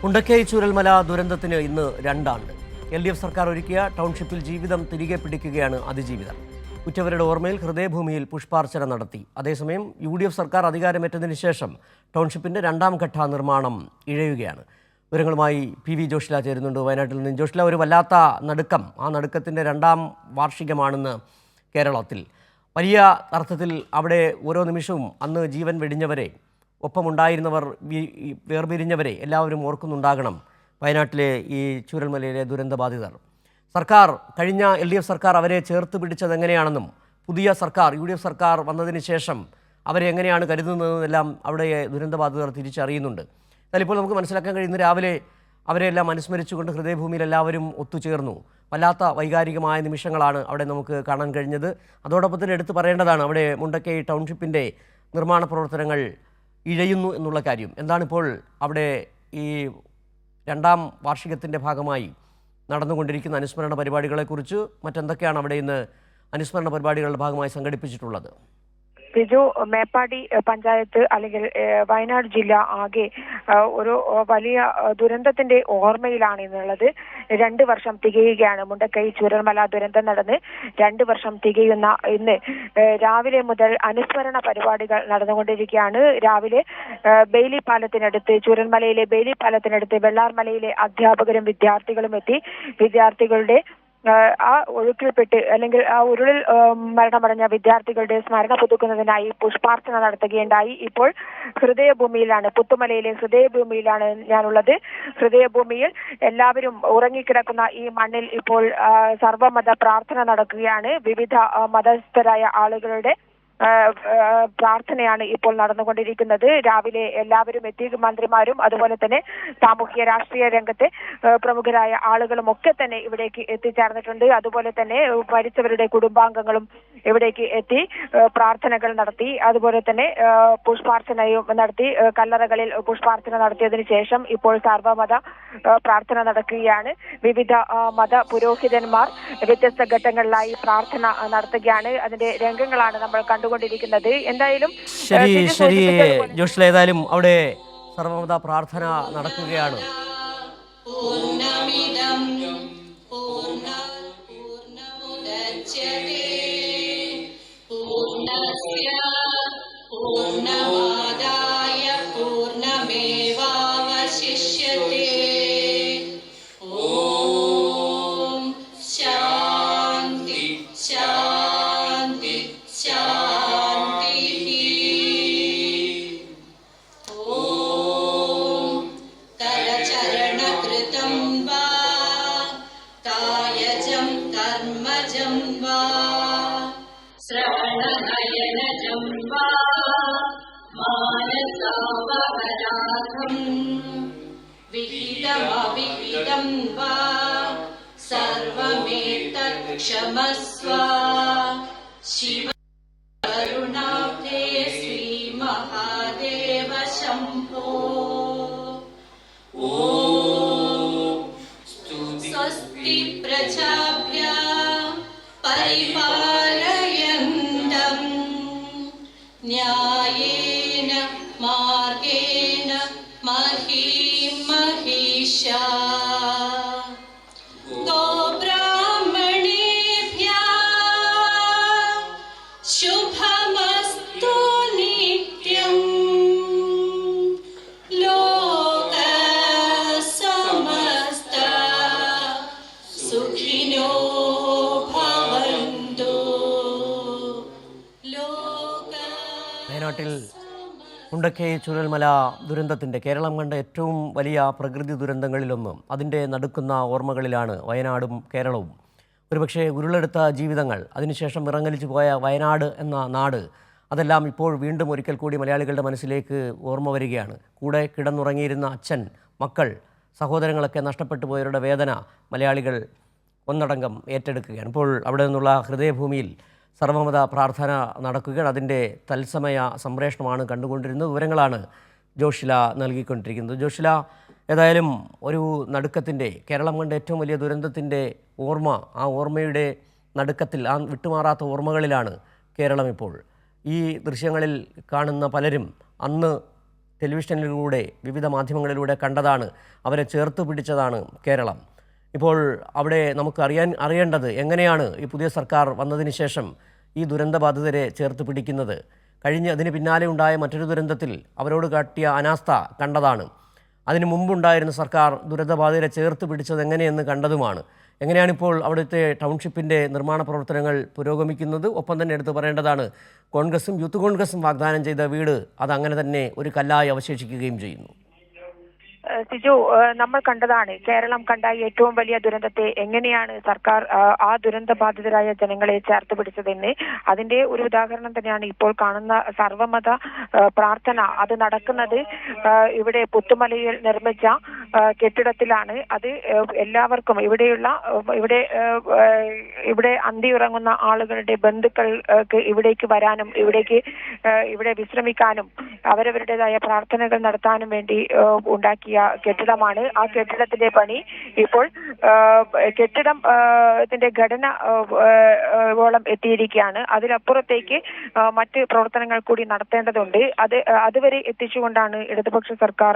മുണ്ടക്കൈ ചൂരൽമല ദുരന്തത്തിന് ഇന്ന് 2 ആണ്ട്. LDF സർക്കാർ ഒരുക്കിയ ടൗൺഷിപ്പിൽ ജീവിതം തിരികെ പിടിക്കുകയാണ് അതിജീവിതർ. ഉറ്റവരുടെ ഓർമ്മയിൽ ഹൃദയഭൂമിയിൽ പുഷ്പാർച്ചന നടത്തി. അതേസമയം UDF സർക്കാർ അധികാരമേറ്റതിന് ശേഷം ടൗൺഷിപ്പിന്റെ 2ാം ഘട്ട നിർമ്മാണം ഇഴയുകയാണ്. വിവരങ്ങളുമായി PV ജോഷില ചേരുന്നുണ്ട് വയനാട്ടിൽ നിന്ന്. ജോഷില, ഒരു വല്ലാത്ത നടുക്കം, ആ നടുക്കത്തിൻ്റെ 2ാം വാർഷികമാണെന്ന് കേരളത്തിൽ. വലിയ അർത്ഥത്തിൽ അവിടെ ഓരോ നിമിഷവും അന്ന് ജീവൻ വെടിഞ്ഞവരെ, ഒപ്പമുണ്ടായിരുന്നവർ, വേർപിരിഞ്ഞവരെ എല്ലാവരും ഓർക്കുന്നുണ്ടാകണം. വയനാട്ടിലെ ഈ ചൂരൽമലയിലെ ദുരന്തബാധിതർ. സർക്കാർ, കഴിഞ്ഞ LDF സർക്കാർ അവരെ ചേർത്ത് പിടിച്ചത് എങ്ങനെയാണെന്നും പുതിയ സർക്കാർ UDF സർക്കാർ വന്നതിന് ശേഷം അവരെ എങ്ങനെയാണ് കരുതുന്നതെന്നെല്ലാം അവിടെ ദുരന്തബാധിതർ തിരിച്ചറിയുന്നുണ്ട്. എന്നാൽ ഇപ്പോൾ നമുക്ക് മനസ്സിലാക്കാൻ കഴിയുന്ന, രാവിലെ അവരെല്ലാം അനുസ്മരിച്ചുകൊണ്ട് ഹൃദയഭൂമിയിൽ എല്ലാവരും ഒത്തുചേർന്നു. വല്ലാത്ത വൈകാരികമായ നിമിഷങ്ങളാണ് അവിടെ നമുക്ക് കാണാൻ കഴിഞ്ഞത്. അതോടൊപ്പം തന്നെ എടുത്തു പറയേണ്ടതാണ്, അവിടെ മുണ്ടക്കൈ ടൗൺഷിപ്പിൻ്റെ നിർമ്മാണ പ്രവർത്തനങ്ങൾ ഇഴയുന്നു എന്നുള്ള കാര്യം. എന്താണിപ്പോൾ അവിടെ ഈ 2ാം വാർഷികത്തിൻ്റെ ഭാഗമായി നടന്നുകൊണ്ടിരിക്കുന്ന അനുസ്മരണ പരിപാടികളെക്കുറിച്ച് മറ്റെന്തൊക്കെയാണ് അവിടെ ഇന്ന് അനുസ്മരണ പരിപാടികളുടെ ഭാഗമായി സംഘടിപ്പിച്ചിട്ടുള്ളത്? ബിജു, മേപ്പാടി പഞ്ചായത്ത് അല്ലെങ്കിൽ വയനാട് ജില്ല ആകെ ഒരു വലിയ ദുരന്തത്തിന്റെ ഓർമ്മയിലാണ് ഇന്നുള്ളത്. 2 വർഷം തികയുകയാണ് മുണ്ടക്കൈ ചൂരൽമല ദുരന്തം നടന്ന് 2 വർഷം തികയുന്ന ഇന്ന് രാവിലെ മുതൽ അനുസ്മരണ പരിപാടികൾ നടന്നുകൊണ്ടിരിക്കുകയാണ്. രാവിലെ ബെയിലി പാലത്തിനടുത്ത്, ചൂരൽമലയിലെ ബെയിലി പാലത്തിനടുത്ത് വെള്ളാർമലയിലെ അധ്യാപകരും വിദ്യാർത്ഥികളും എത്തി. വിദ്യാർത്ഥികളുടെ ആ ഒഴുക്കിൽപ്പെട്ട് അല്ലെങ്കിൽ ആ ഉരുളിൽ മരണമടഞ്ഞ വിദ്യാർത്ഥികളുടെ സ്മരണ പുതുക്കുന്നതിനായി പുഷ്പാർച്ചന നടത്തുകയുണ്ടായി. ഇപ്പോൾ ഹൃദയഭൂമിയിലാണ്, പുത്തുമലയിലെ ഹൃദയഭൂമിയിലാണ് ഞാനുള്ളത്. ഹൃദയഭൂമിയിൽ എല്ലാവരും ഉറങ്ങിക്കിടക്കുന്ന ഈ മണ്ണിൽ ഇപ്പോൾ സർവമത പ്രാർത്ഥന നടക്കുകയാണ്. വിവിധ മതസ്ഥരായ ആളുകളുടെ പ്രാർത്ഥനയാണ് ഇപ്പോൾ നടന്നുകൊണ്ടിരിക്കുന്നത്. രാവിലെ എല്ലാവരും എത്തി. മന്ത്രിമാരും അതുപോലെ തന്നെ സാമൂഹ്യ രാഷ്ട്രീയ രംഗത്തെ പ്രമുഖരായ ആളുകളും ഒക്കെ തന്നെ ഇവിടേക്ക് എത്തിച്ചേർന്നിട്ടുണ്ട്. അതുപോലെ തന്നെ മരിച്ചവരുടെ കുടുംബാംഗങ്ങളും ഇവിടേക്ക് എത്തി പ്രാർത്ഥനകൾ നടത്തി. അതുപോലെ തന്നെ പുഷ്പാർച്ചനയും നടത്തി. കല്ലറകളിൽ പുഷ്പാർച്ചന നടത്തിയതിനു ശേഷം ഇപ്പോൾ സർവമത പ്രാർത്ഥന നടക്കുകയാണ്. വിവിധ മത പുരോഹിതന്മാർ വ്യത്യസ്ത ഘട്ടങ്ങളിലായി പ്രാർത്ഥന നടത്തുകയാണ്. അതിന്റെ രംഗങ്ങളാണ് നമ്മൾ കണ്ടുകൊണ്ടിരിക്കുന്നത്. എന്തായാലും ശരി ജോഷ്ല, ഏതായാലും അവിടെ സർവമത പ്രാർത്ഥന നടക്കുകയാണ്. വിഹിതമവിഹിതം വാ സർവമേതക്ഷമസ്വ ശിവ കരുണാബ്ധേ ശ്രീ മഹാദേവ ശംഭോ. ഓം സ്വസ്തി പ്രജാഭ്യാം പരിപാലയന്തം ന്യായേന മാർഗേണ മഹീം മഹീഷാ. ഗോബ്രാഹ്മണേഭ്യः ശുഭമസ്തു നിത്യം. ലോകഃ സമസ്തഃ സുഖിനോ ഭവന്തു. വയനാട്ടിൽ മുണ്ടക്കൈ ചൂരൽമല ദുരന്തത്തിൻ്റെ, കേരളം കണ്ട ഏറ്റവും വലിയ പ്രകൃതി ദുരന്തങ്ങളിലൊന്ന്, അതിൻ്റെ നടുക്കുന്ന ഓർമ്മകളിലാണ് വയനാടും കേരളവും. ഒരുപക്ഷെ ഉരുളെടുത്ത ജീവിതങ്ങൾ, അതിനുശേഷം വിറങ്ങലിച്ചു പോയ വയനാട് എന്ന നാട്, അതെല്ലാം ഇപ്പോൾ വീണ്ടും ഒരിക്കൽ കൂടി മലയാളികളുടെ മനസ്സിലേക്ക് ഓർമ്മ വരികയാണ്. കൂടെ കിടന്നുറങ്ങിയിരുന്ന അച്ഛൻ, മക്കൾ, സഹോദരങ്ങളൊക്കെ നഷ്ടപ്പെട്ടു പോയവരുടെ വേദന മലയാളികൾ ഒന്നടങ്കം ഏറ്റെടുക്കുകയാണ്. ഇപ്പോൾ അവിടെ നിന്നുള്ള ഹൃദയഭൂമിയിൽ സർവമത പ്രാർത്ഥന നടക്കുകയാണ്. അതിൻ്റെ തത്സമയ സംപ്രേഷണമാണ് കണ്ടുകൊണ്ടിരുന്നത്. വിവരങ്ങളാണ് ജോഷില നൽകിക്കൊണ്ടിരിക്കുന്നത്. ജോഷില, ഏതായാലും ഒരു നടുക്കത്തിൻ്റെ, കേരളം കണ്ട ഏറ്റവും വലിയ ദുരന്തത്തിൻ്റെ ഓർമ്മ, ആ ഓർമ്മയുടെ നടുക്കത്തിൽ, ആ വിട്ടുമാറാത്ത ഓർമ്മകളിലാണ് കേരളം ഇപ്പോൾ. ഈ ദൃശ്യങ്ങളിൽ കാണുന്ന പലരും അന്ന് ടെലിവിഷനിലൂടെ വിവിധ മാധ്യമങ്ങളിലൂടെ കണ്ടതാണ്, അവരെ ചേർത്ത് പിടിച്ചതാണ് കേരളം. ഇപ്പോൾ അവിടെ നമുക്ക് അറിയേണ്ടത് എങ്ങനെയാണ് ഈ പുതിയ സർക്കാർ വന്നതിന് ശേഷം ഈ ദുരന്തബാധിതരെ ചേർത്ത് പിടിക്കുന്നത്. അതിന് പിന്നാലെ ഉണ്ടായ മറ്റൊരു ദുരന്തത്തിൽ അവരോട് കാട്ടിയ അനാസ്ഥ കണ്ടതാണ്. അതിന് മുമ്പുണ്ടായിരുന്ന സർക്കാർ ദുരന്തബാധിതരെ ചേർത്ത് പിടിച്ചത് എങ്ങനെയെന്ന് കണ്ടതുമാണ്. എങ്ങനെയാണിപ്പോൾ അവിടുത്തെ ടൗൺഷിപ്പിൻ്റെ നിർമ്മാണ പ്രവർത്തനങ്ങൾ പുരോഗമിക്കുന്നത്? ഒപ്പം തന്നെ എടുത്തു പറയേണ്ടതാണ്, കോൺഗ്രസും യൂത്ത് കോൺഗ്രസും വാഗ്ദാനം ചെയ്ത വീട് അതങ്ങനെ തന്നെ ഒരു കല്ലായി അവശേഷിക്കുകയും ചെയ്യുന്നു. സിജു, നമ്മൾ കണ്ടതാണ് കേരളം കണ്ട ഏറ്റവും വലിയ ദുരന്തത്തെ എങ്ങനെയാണ് സർക്കാർ ആ ദുരന്ത ബാധിതരായ ജനങ്ങളെ ചേർത്ത് പിടിച്ചതെന്ന്. അതിന്റെ ഒരു ഉദാഹരണം തന്നെയാണ് ഇപ്പോൾ കാണുന്ന സർവമത പ്രാർത്ഥന. അത് നടക്കുന്നത് ഇവിടെ പുത്തുമലയിൽ നിർമ്മിച്ച കെട്ടിടത്തിലാണ്. അത് എല്ലാവർക്കും ഇവിടെ അന്തിയുറങ്ങുന്ന ആളുകളുടെ ബന്ധുക്കൾക്ക് ഇവിടേക്ക് വരാനും ഇവിടെ വിശ്രമിക്കാനും അവരവരുടേതായ പ്രാർത്ഥനകൾ നടത്താനും വേണ്ടി ഉണ്ടാക്കിയ കെട്ടിടമാണ്. ആ കെട്ടിടത്തിന്റെ പണി ഇപ്പോൾ കെട്ടിടത്തിന്റെ ഘടന ഓളം എത്തിയിരിക്കുകയാണ്. അതിലപ്പുറത്തേക്ക് മറ്റ് പ്രവർത്തനങ്ങൾ കൂടി നടത്തേണ്ടതുണ്ട്. അതുവരെ എത്തിച്ചുകൊണ്ടാണ് ഇടതുപക്ഷ സർക്കാർ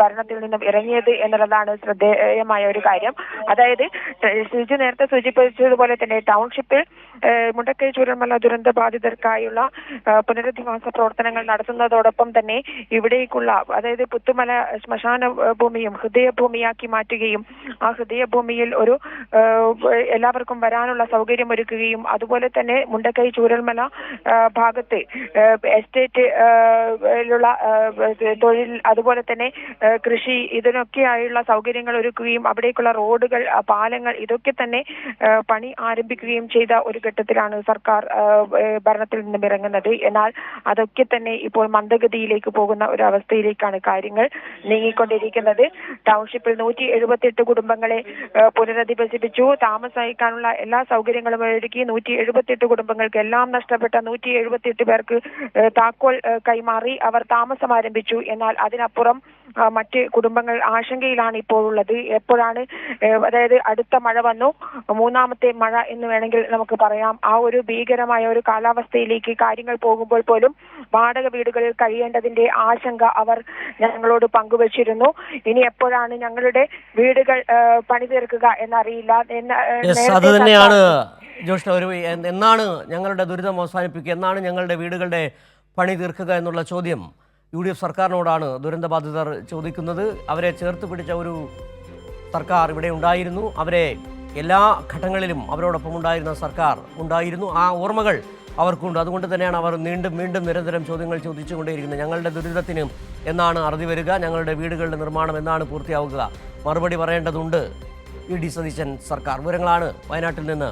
ഭരണത്തിൽ നിന്നും ഇറങ്ങിയത് എന്നുള്ളതാണ് ശ്രദ്ധേയമായ ഒരു കാര്യം. അതായത് സുജി നേരത്തെ സൂചിപ്പിച്ചതുപോലെ തന്നെ ടൗൺഷിപ്പിൽ മുണ്ടക്കൈ ചൂരൽമല ദുരന്ത ബാധിതർക്കായുള്ള പുനരധിവാസ പ്രവർത്തനങ്ങൾ നടത്തുന്നതോടൊപ്പം തന്നെ ഇവിടേക്കുള്ള, അതായത് പുത്തുമല ശ്മശാന ഭൂമിയും ഹൃദയഭൂമിയാക്കി മാറ്റുകയും ആ ഹൃദയഭൂമിയിൽ ഒരു എല്ലാവർക്കും വരാനുള്ള സൗകര്യം ഒരുക്കുകയും അതുപോലെ തന്നെ മുണ്ടക്കൈ ചൂരൽമല ഭാഗത്ത് എസ്റ്റേറ്റിലുള്ള തൊഴിൽ അതുപോലെ തന്നെ കൃഷി ഇതിനൊക്കെയായുള്ള സൗകര്യങ്ങൾ ഒരുക്കുകയും അവിടേക്കുള്ള റോഡുകൾ, പാലങ്ങൾ ഇതൊക്കെ തന്നെ പണി ആരംഭിക്കുകയും ചെയ്ത ഒരു ഘട്ടത്തിലാണ് സർക്കാർ ഭരണത്തിൽ നിന്നും ഇറങ്ങുന്നത്. എന്നാൽ അതൊക്കെ തന്നെ ഇപ്പോൾ മന്ദഗതിയിലേക്ക് പോകുന്ന ഒരു അവസ്ഥയിലേക്കാണ് കാര്യങ്ങൾ നീങ്ങിക്കൊണ്ടിരിക്കുന്നത്. ടൗൺഷിപ്പിൽ 178 കുടുംബങ്ങളെ പുനരധിവസിപ്പിച്ചു. താമസിക്കാനുള്ള എല്ലാ സൗകര്യങ്ങളും ഒരുക്കി. 178 കുടുംബങ്ങൾക്ക് എല്ലാം നഷ്ടപ്പെട്ട 178 പേർക്ക് താക്കോൽ കൈമാറി അവർ താമസം ആരംഭിച്ചു. എന്നാൽ അതിനപ്പുറം മറ്റ് കുടുംബങ്ങൾ ആശങ്കയിലാണ് ഇപ്പോൾ ഉള്ളത്. എപ്പോഴാണ്, അതായത് അടുത്ത മഴ വന്നു, മൂന്നാമത്തെ മഴ എന്ന് വേണമെങ്കിൽ നമുക്ക് പറയാം. ആ ഒരു ഭീകരമായ ഒരു കാലാവസ്ഥയിലേക്ക് കാര്യങ്ങൾ പോകുമ്പോൾ പോലും വാടക വീടുകളിൽ കഴിയേണ്ടതിന്റെ ആശങ്ക അവർ ഞങ്ങളോട് പങ്കുവച്ചിരുന്നു. ഇനി എപ്പോഴാണ് ഞങ്ങളുടെ വീടുകൾ പണി തീർക്കുക എന്നറിയില്ല. അത് തന്നെയാണ് ജോഷ്ന, എന്നാണ് ഞങ്ങളുടെ ദുരിതം അവസാനിപ്പിക്കുക, എന്നാണ് ഞങ്ങളുടെ വീടുകളുടെ പണി തീർക്കുക എന്നുള്ള ചോദ്യം UDF സർക്കാരിനോടാണ് ദുരന്തബാധിതർ ചോദിക്കുന്നത്. അവരെ ചേർത്ത് പിടിച്ച ഒരു സർക്കാർ ഇവിടെ ഉണ്ടായിരുന്നു. അവരെ എല്ലാ ഘട്ടങ്ങളിലും അവരോടൊപ്പം ഉണ്ടായിരുന്ന സർക്കാർ ഉണ്ടായിരുന്നു. ആ ഓർമ്മകൾ അവർക്കുണ്ട്. അതുകൊണ്ട് തന്നെയാണ് അവർ വീണ്ടും നിരന്തരം ചോദ്യങ്ങൾ ചോദിച്ചുകൊണ്ടേയിരിക്കുന്നത്. ഞങ്ങളുടെ ദുരിതത്തിന് എന്നാണ് അറുതി വരിക, ഞങ്ങളുടെ വീടുകളുടെ നിർമ്മാണം എന്നാണ് പൂർത്തിയാവുക, മറുപടി പറയേണ്ടതുണ്ട് ED സതീശൻ സർക്കാർ. വിവരങ്ങളാണ് വയനാട്ടിൽ നിന്ന്,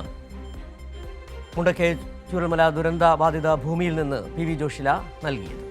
മുണ്ടക്കൈ ചൂരൽമല ദുരന്ത ബാധിത ഭൂമിയിൽ നിന്ന് PV ജോഷില നൽകിയത്.